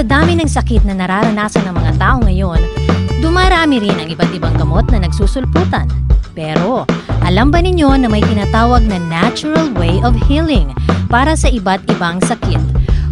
Sa dami ng sakit na nararanasan ng mga tao ngayon, dumarami rin ang iba't ibang gamot na nagsusulputan. Pero, alam ba ninyo na may tinatawag na natural way of healing para sa iba't ibang sakit?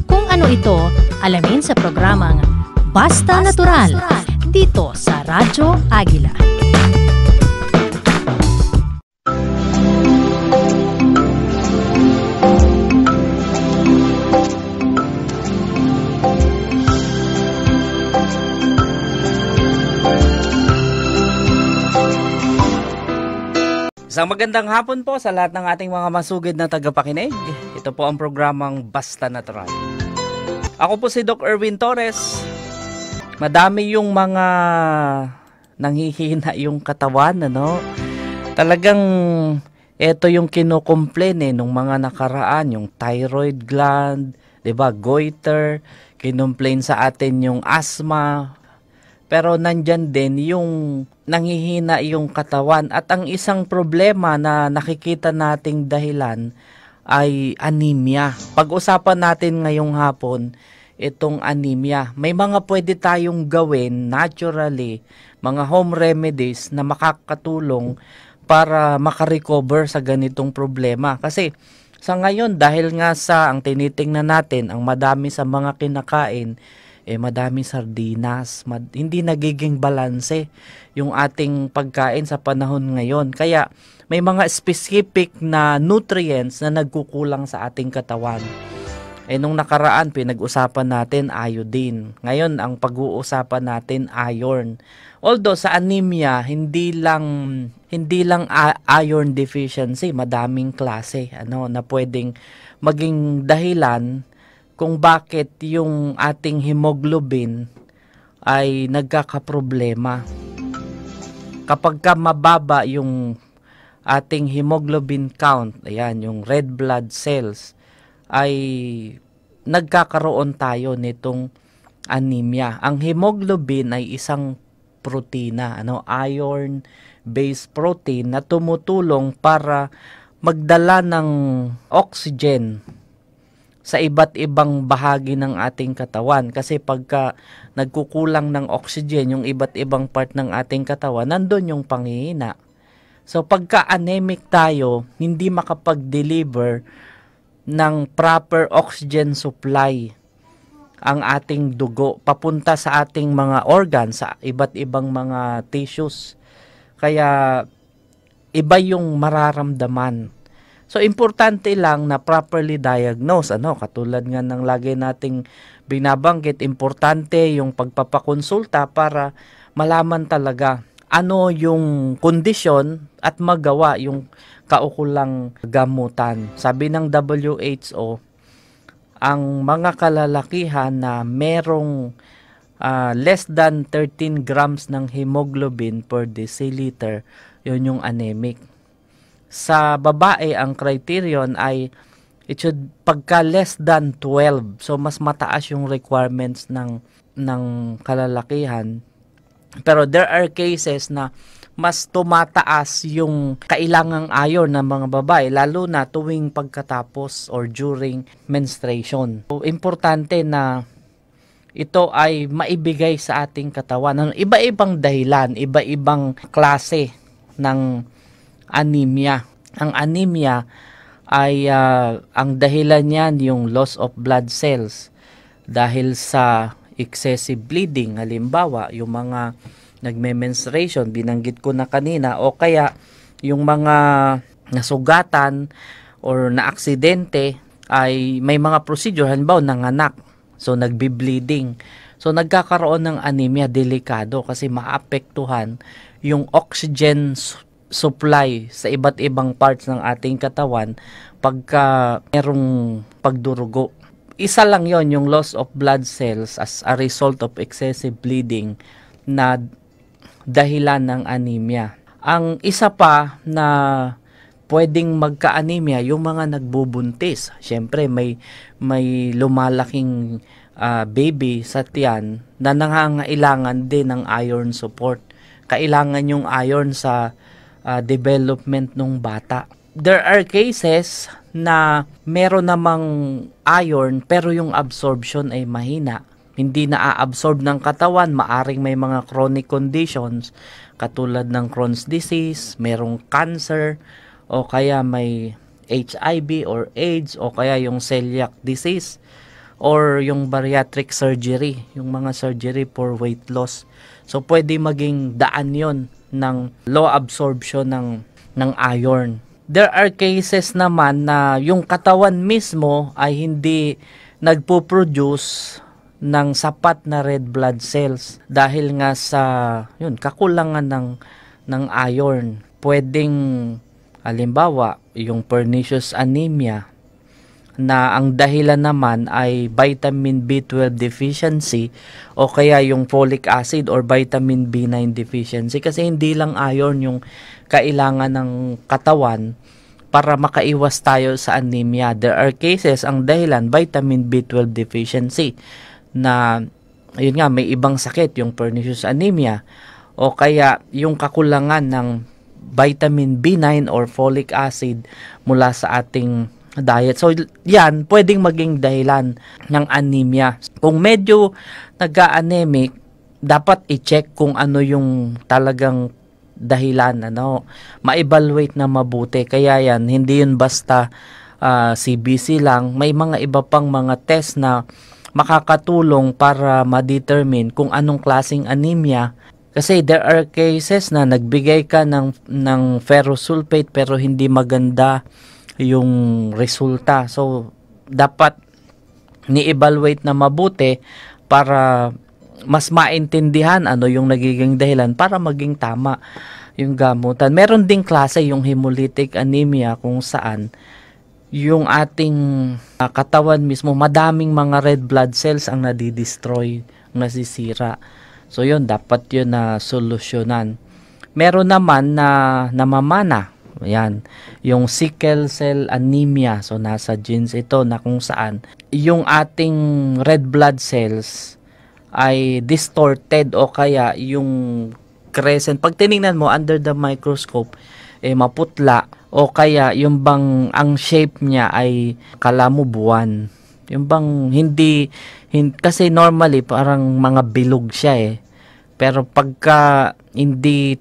Kung ano ito, alamin sa programang Basta Natural, dito sa Radyo Agila. Isang magandang hapon po sa lahat ng ating mga masugid na tagapakinig. Ito po ang programang Basta Natural. Ako po si Doc Erwin Torres. Madami yung mga nanghihina yung katawan, ano? Talagang ito yung kinukomplain nung mga nakaraan, yung thyroid gland, 'di ba? Goiter, kinomplain sa atin yung asthma. Pero nandyan din yung nanghihina yung katawan. At ang isang problema na nakikita nating dahilan ay anemia. Pag-usapan natin ngayong hapon itong anemia. May mga pwede tayong gawin naturally, mga home remedies na makakatulong para makarecover sa ganitong problema. Kasi sa ngayon, dahil nga sa ang tinitingnan natin, ang madami sa mga kinakain, madami sardinas, hindi nagiging balanse yung ating pagkain sa panahon ngayon. Kaya may mga specific na nutrients na nagkukulang sa ating katawan. Nung nakaraan, pinag-usapan natin iodine. Ngayon, ang pag-uusapan natin iron. Although sa anemia, hindi lang iron deficiency, madaming klase na pwedeng maging dahilan kung bakit yung ating hemoglobin ay nagkakaproblema. Kapag ka mababa yung ating hemoglobin count, ayan, yung red blood cells, ay nagkakaroon tayo nitong anemia. Ang hemoglobin ay isang protina, iron-based protein na tumutulong para magdala ng oxygen sa iba't ibang bahagi ng ating katawan. Kasi pagka nagkukulang ng oxygen yung iba't ibang part ng ating katawan, nandun yung panghihina. So pagka anemic tayo, hindi makapag-deliver ng proper oxygen supply ang ating dugo papunta sa ating mga organs, sa iba't ibang mga tissues. Kaya iba yung mararamdaman. So, importante lang na properly diagnose. Katulad nga ng lagi nating binabanggit, importante yung pagpapakonsulta para malaman talaga ano yung kondisyon at magawa yung kaukulang gamutan. Sabi ng WHO, ang mga kalalakihan na merong less than 13 grams ng hemoglobin per deciliter, yun yung anemic. Sa babae, ang criterion ay it should pagka less than 12. So, mas mataas yung requirements ng kalalakihan. Pero there are cases na mas tumataas yung kailangang iron ng mga babae, lalo na tuwing pagkatapos or during menstruation. So, importante na ito ay maibigay sa ating katawan. Iba-ibang dahilan, iba-ibang klase ng anemia. Ang anemia ay ang dahilan niyan yung loss of blood cells dahil sa excessive bleeding. Halimbawa, yung mga nagme-menstruation, binanggit ko na kanina, o kaya yung mga nasugatan or na-aksidente ay may mga procedure, halimbawa nanganak, so nagbi-bleeding. So nagkakaroon ng anemia, delikado kasi maapektuhan yung oxygen supply sa iba't ibang parts ng ating katawan pagka merong pagdurugo. Isa lang yon, yung loss of blood cells as a result of excessive bleeding na dahilan ng anemia. Ang isa pa na pwedeng magka-anemia, yung mga nagbubuntis. Siyempre may lumalaking baby sa tiyan na nangangailangan din ng iron support. Kailangan yung iron sa development ng bata. There are cases na meron namang iron pero yung absorption ay mahina. hindi na-absorb ng katawan, maaring may mga chronic conditions katulad ng Crohn's disease, merong cancer, o kaya may HIV or AIDS, o kaya yung celiac disease, or yung bariatric surgery, yung mga surgery for weight loss. So pwede maging daan yon ng low absorption ng iron. There are cases naman na yung katawan mismo ay hindi nagpo-produce ng sapat na red blood cells dahil nga sa kakulangan ng iron. Pwedeng halimbawa yung pernicious anemia na ang dahilan naman ay vitamin B12 deficiency o kaya yung folic acid or vitamin B9 deficiency, kasi hindi lang iron yung kailangan ng katawan para makaiwas tayo sa anemia. There are cases ang dahilan vitamin B12 deficiency na yun nga, may ibang sakit, yung pernicious anemia o kaya yung kakulangan ng vitamin B9 or folic acid mula sa ating diet. So yan, pwedeng maging dahilan ng anemia. Kung medyo nag-anemic, dapat i-check kung ano yung talagang dahilan, ma-evaluate na mabuti. Kaya yan, hindi yun basta CBC lang. May mga iba pang mga test na makakatulong para ma-determine kung anong klaseng anemia. Kasi there are cases na nagbigay ka ng ferrous sulfate pero hindi maganda yung resulta. So dapat ni-evaluate na mabuti para mas maintindihan ano yung nagiging dahilan para maging tama yung gamutan. Meron ding klase yung hemolytic anemia kung saan yung ating katawan mismo, madaming mga red blood cells ang nadidestroy, nasisira. So yun, dapat yun na solusyonan. Meron naman na namamana. Ayan, yung sickle cell anemia. So nasa genes ito na kung saan yung ating red blood cells ay distorted o kaya yung crescent, pag tiningnan mo under the microscope, maputla o kaya yung bang ang shape niya ay kalamubuan. Yung bang kasi normally parang mga bilog siya pero pagka hindi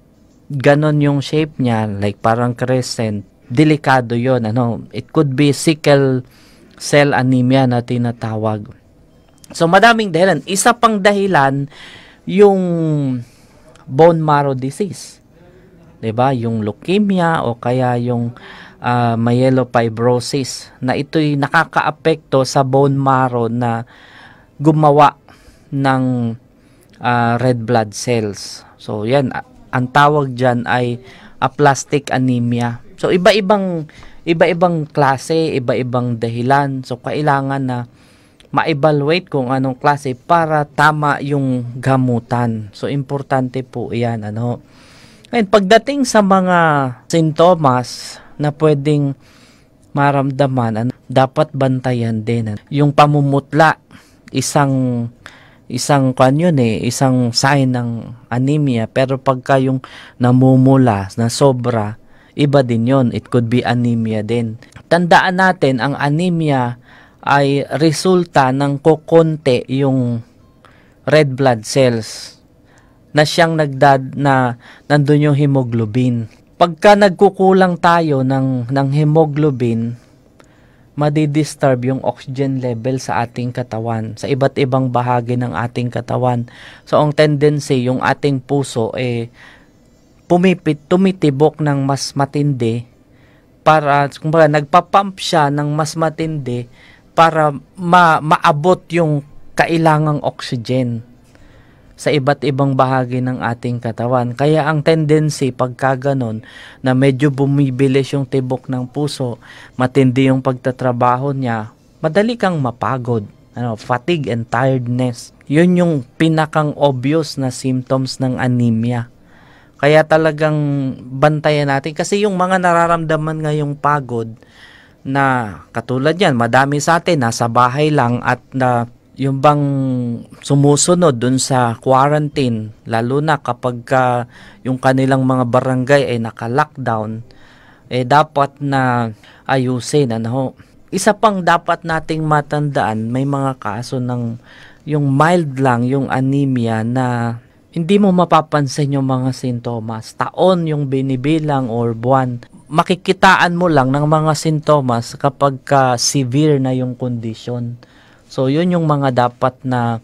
ganon yung shape niya, like parang crescent, delikado yon. It could be sickle cell anemia na tinatawag. So madaming dahilan. Isa pang dahilan yung bone marrow disease, 'di ba? Yung leukemia o kaya yung myelofibrosis, na ito'y nakakaapekto sa bone marrow na gumawa ng red blood cells. So yan, ang tawag dyan ay aplastic anemia. So iba-ibang klase, iba-ibang dahilan. So kailangan na ma-evaluate kung anong klase para tama yung gamutan. So importante po 'yan, Ngayon, pagdating sa mga sintomas na pwedeng maramdaman, dapat bantayan din. Yung pamumutla, isang sign ng anemia. Pero pagka yung namumula na sobra, iba din yon. It could be anemia din. Tandaan natin, ang anemia ay resulta ng kokonte yung red blood cells na siyang nandun yung hemoglobin. Pagka nagkukulang tayo ng hemoglobin, madidisturb yung oxygen level sa ating katawan, sa iba't ibang bahagi ng ating katawan. So, ang tendency, yung ating puso, tumitibok ng mas matindi para, kumbaga, nagpapump siya ng mas matindi para maabot yung kailangang oxygen sa iba't ibang bahagi ng ating katawan. Kaya ang tendency pagka ganon na medyo bumibilis yung tibok ng puso, matindi yung pagtatrabaho niya, madali kang mapagod. Fatigue and tiredness. Yun yung pinakang obvious na symptoms ng anemia. Kaya talagang bantayan natin. Kasi yung mga nararamdaman ngayong pagod na katulad yan, madami sa atin nasa bahay lang at na yung bang sumusunod dun sa quarantine, lalo na kapag yung kanilang mga barangay ay naka-lockdown, dapat na ayusin. Isa pang dapat nating matandaan, may mga kaso ng yung mild lang yung anemia na hindi mo mapapansin yung mga sintomas. Taon yung binibilang or buwan. Makikitaan mo lang ng mga sintomas kapag severe na yung condition. So, yun yung mga dapat na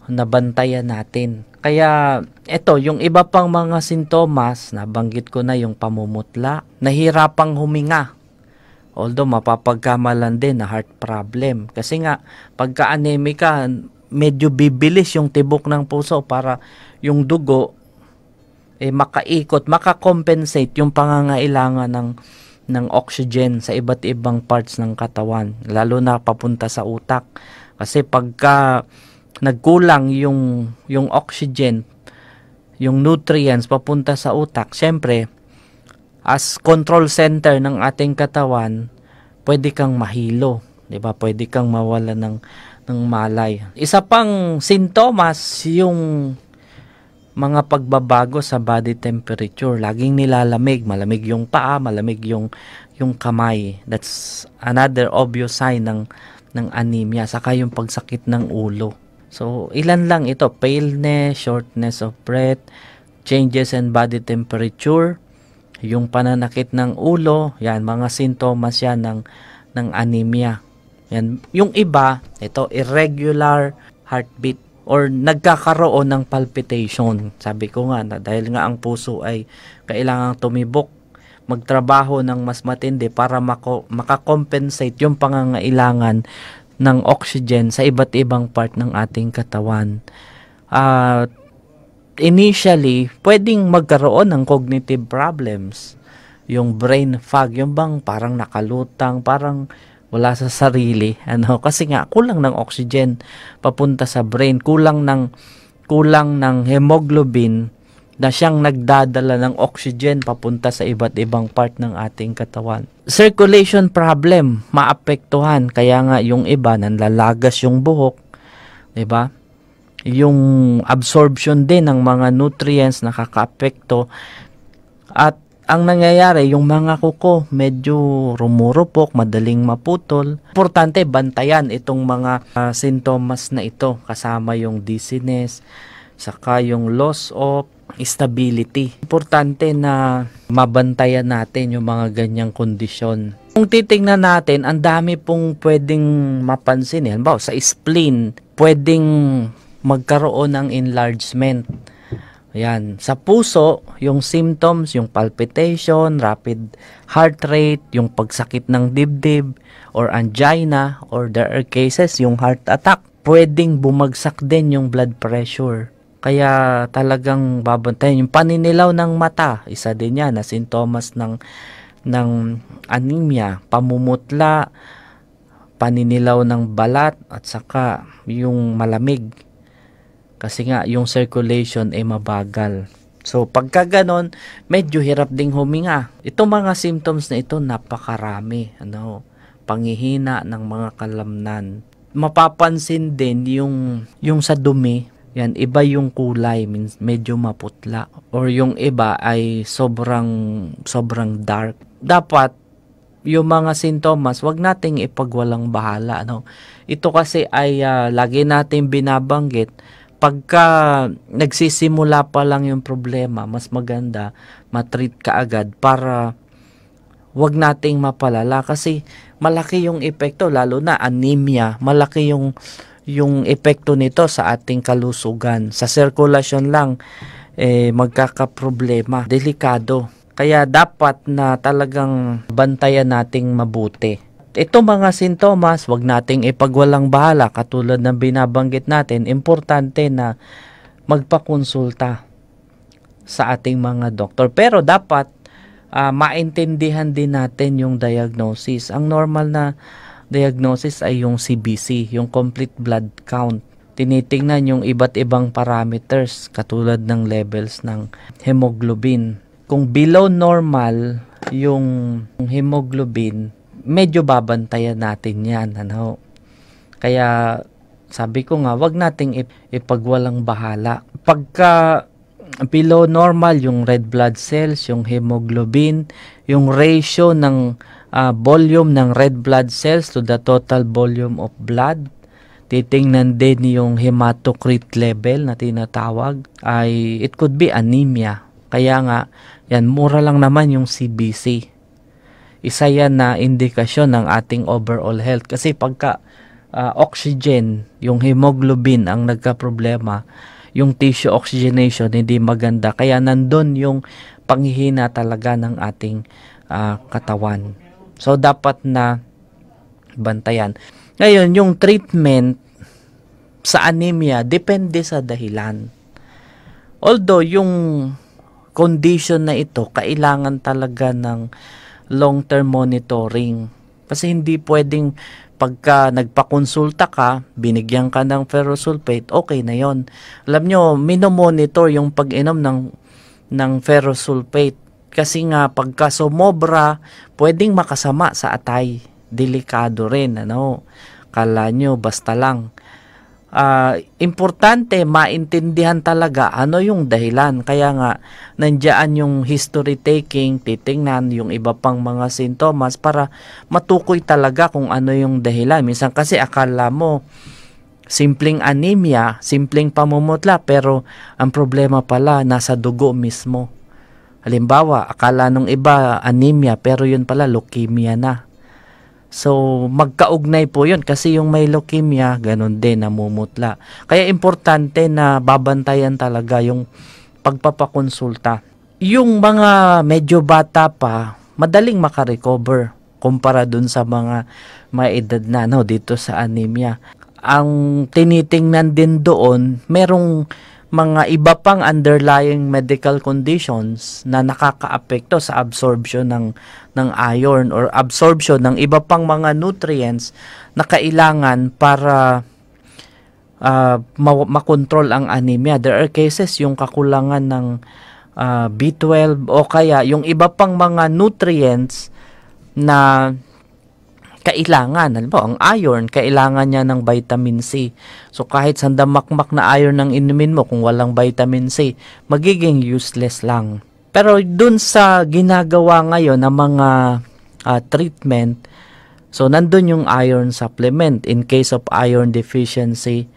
nabantayan natin. Kaya, eto, yung iba pang mga sintomas, nabanggit ko na yung pamumutla, nahirapang huminga. Although, mapapagkamalan din na heart problem. Kasi nga, pagka-anemic ka, medyo bibilis yung tibok ng puso para yung dugo makaikot, makakompensate yung pangangailangan ng oxygen sa iba't ibang parts ng katawan, lalo na papunta sa utak. Kasi pagka nagkulang yung oxygen, yung nutrients papunta sa utak, syempre as control center ng ating katawan, pwede kang mahilo, 'di ba? Pwede kang mawala ng malay. Isa pang sintomas yung mga pagbabago sa body temperature. Laging nilalamig, malamig yung paa, malamig yung kamay. That's another obvious sign ng anemia. Saka yung pagsakit ng ulo. So, ilan lang ito: paleness, shortness of breath, changes in body temperature, yung pananakit ng ulo, yan, mga sintomas yan ng anemia. Yan. Yung iba, ito, irregular heartbeat or nagkakaroon ng palpitation. Sabi ko nga, dahil nga ang puso ay kailangang tumibok, magtrabaho ng mas matindi para makakompensate yung pangangailangan ng oxygen sa iba't ibang part ng ating katawan. Initially, pwedeng magkaroon ng cognitive problems. Yung brain fog, yung bang parang nakalutang, parang wala sa sarili, kasi nga kulang ng oxygen papunta sa brain, kulang ng hemoglobin na siyang nagdadala ng oxygen papunta sa iba't ibang part ng ating katawan. Circulation problem, maapektuhan, kaya nga yung iba nanlalagas yung buhok, 'di ba? Yung absorption din ng mga nutrients nakakaapekto, at ang nangyayari, yung mga kuko medyo rumurupok, madaling maputol. Importante bantayan itong mga sintomas na ito, kasama yung dizziness, saka yung loss of stability. Importante na mabantayan natin yung mga ganyang kondisyon. Kung titingnan natin, ang dami pong pwedeng mapansin. Halimbawa, sa spleen, pwedeng magkaroon ng enlargement. Ayan. Sa puso, yung symptoms, yung palpitation, rapid heart rate, yung pagsakit ng dibdib, or angina, or there are cases, yung heart attack. Pwedeng bumagsak din yung blood pressure. Kaya talagang babantayan. Yung paninilaw ng mata, isa din yan na sintomas ng anemia, pamumutla, paninilaw ng balat, at saka yung malamig. Kasi nga, yung circulation ay mabagal. So, pagka ganon, medyo hirap ding huminga. Itong mga symptoms na ito, napakarami. Panghihina ng mga kalamnan. Mapapansin din yung sa dumi, yan, iba yung kulay, medyo maputla. Or yung iba ay sobrang dark. Dapat, yung mga sintomas, wag nating ipagwalang bahala. Ito kasi ay lagi nating binabanggit, pagka nagsisimula pa lang yung problema, mas maganda matreat ka agad para wag nating mapalala, kasi malaki yung epekto, lalo na anemia, malaki yung epekto nito sa ating kalusugan. Sa sirkulasyon lang magkakaproblema, delikado. Kaya dapat na talagang bantayan nating mabuti. Ito mga sintomas, wag nating ipagwalang bahala. Katulad ng binabanggit natin, importante na magpakonsulta sa ating mga doktor. Pero dapat maintindihan din natin yung diagnosis. Ang normal na diagnosis ay yung CBC, yung complete blood count. Tinitingnan yung iba't ibang parameters katulad ng levels ng hemoglobin. Kung below normal yung hemoglobin, medyo babantayan natin yan. Kaya sabi ko nga, wag nating ipagwalang bahala. Pagka below normal yung red blood cells, yung hemoglobin, yung ratio ng volume ng red blood cells to the total volume of blood, titingnan din yung hematocrit level na tinatawag, ay it could be anemia. Kaya nga, yan, mura lang naman yung CBC. Isa yan na indikasyon ng ating overall health. Kasi pagka oxygen, yung hemoglobin ang nagka-problema, yung tissue oxygenation hindi maganda. Kaya nandun yung panghihina talaga ng ating katawan. So, dapat na bantayan. Ngayon, yung treatment sa anemia, depende sa dahilan. Although, yung condition na ito, kailangan talaga ng long-term monitoring. Kasi hindi pwedeng pagka nagpakonsulta ka, binigyan ka ng ferrosulfate, okay na yon. Alam nyo, minomonitor yung pag-inom ng ferrosulfate. Kasi nga, pagka sumobra, pwedeng makasama sa atay. Delikado rin, ano. Kala nyo, basta lang. Importante maintindihan talaga ano yung dahilan. Kaya nga nandiyan yung history taking, titingnan yung iba pang mga sintomas para matukoy talaga kung ano yung dahilan. Minsan kasi akala mo simpleng anemia, simpleng pamumutla, pero ang problema pala nasa dugo mismo. Halimbawa, akala nung iba anemia pero yun pala leukemia na. So, magkaugnay po yun kasi yung may leukemia, ganun din, namumutla. Kaya importante na babantayan talaga yung pagpapakonsulta. Yung mga medyo bata pa, madaling makarecover kumpara dun sa mga edad na dito sa anemia. Ang tinitingnan din doon, merong mga iba pang underlying medical conditions na nakakaapekto sa absorption ng iron or absorption ng iba pang mga nutrients na kailangan para makontrol ang anemia. There are cases yung kakulangan ng B12 o kaya yung iba pang mga nutrients na kailangan. Halimbawa, ang iron, kailangan niya ng vitamin C. So, kahit sandamakmak na iron ang inumin mo, kung walang vitamin C, magiging useless lang. Pero dun sa ginagawa ngayon ng mga treatment, so, nandun yung iron supplement in case of iron deficiency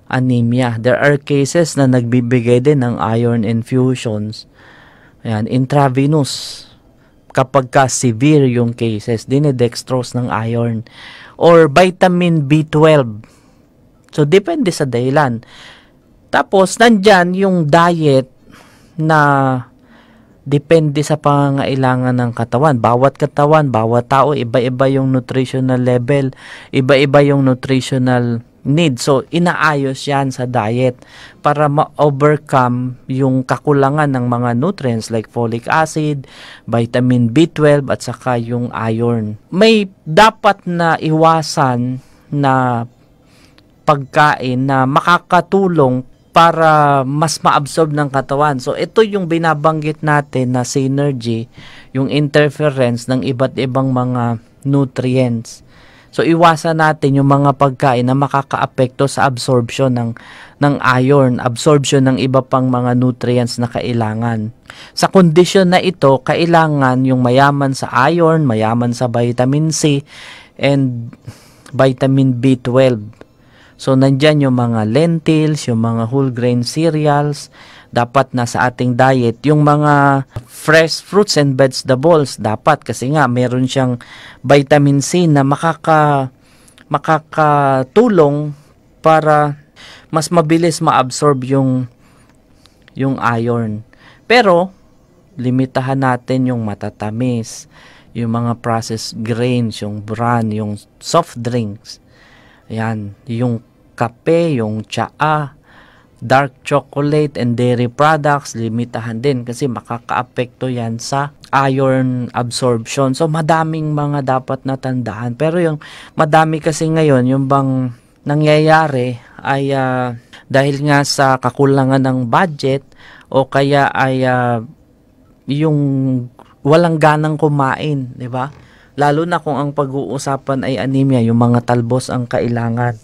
anemia. There are cases na nagbibigay din ng iron infusions. Ayan, intravenous. Kapag ka severe yung cases, dinidextrose ng iron or vitamin B12. So, depende sa dahilan. Tapos, nandyan yung diet na depende sa pangangailangan ng katawan. Bawat katawan, bawat tao, iba-iba yung nutritional level, iba-iba yung nutritional need. So, inaayos yan sa diet para ma-overcome yung kakulangan ng mga nutrients like folic acid, vitamin B12, at saka yung iron. May dapat na iwasan na pagkain na makakatulong para mas ma-absorb ng katawan. So, ito yung binabanggit natin na synergy, yung interference ng iba't ibang mga nutrients. So, iwasan natin yung mga pagkain na makakaapekto sa absorption ng iron, absorption ng iba pang mga nutrients na kailangan. Sa kondisyon na ito, kailangan yung mayaman sa iron, mayaman sa vitamin C, and vitamin B12. So, nandyan yung mga lentils, yung mga whole grain cereals, dapat na sa ating diet. Yung mga fresh fruits and vegetables, dapat kasi nga meron siyang vitamin C na makakatulong para mas mabilis ma-absorb yung iron. Pero, limitahan natin yung matatamis, yung mga processed grains, yung bran, yung soft drinks. Ayan, yung kape, yung tsaa, dark chocolate and dairy products, limitahan din kasi makakaapekto yan sa iron absorption. So, madaming mga dapat na tandaan. Pero yung madami kasi ngayon, yung bang nangyayari ay dahil nga sa kakulangan ng budget o kaya ay yung walang ganang kumain, di ba? Lalo na kung ang pag-uusapan ay anemia, yung mga talbos ang kailangan.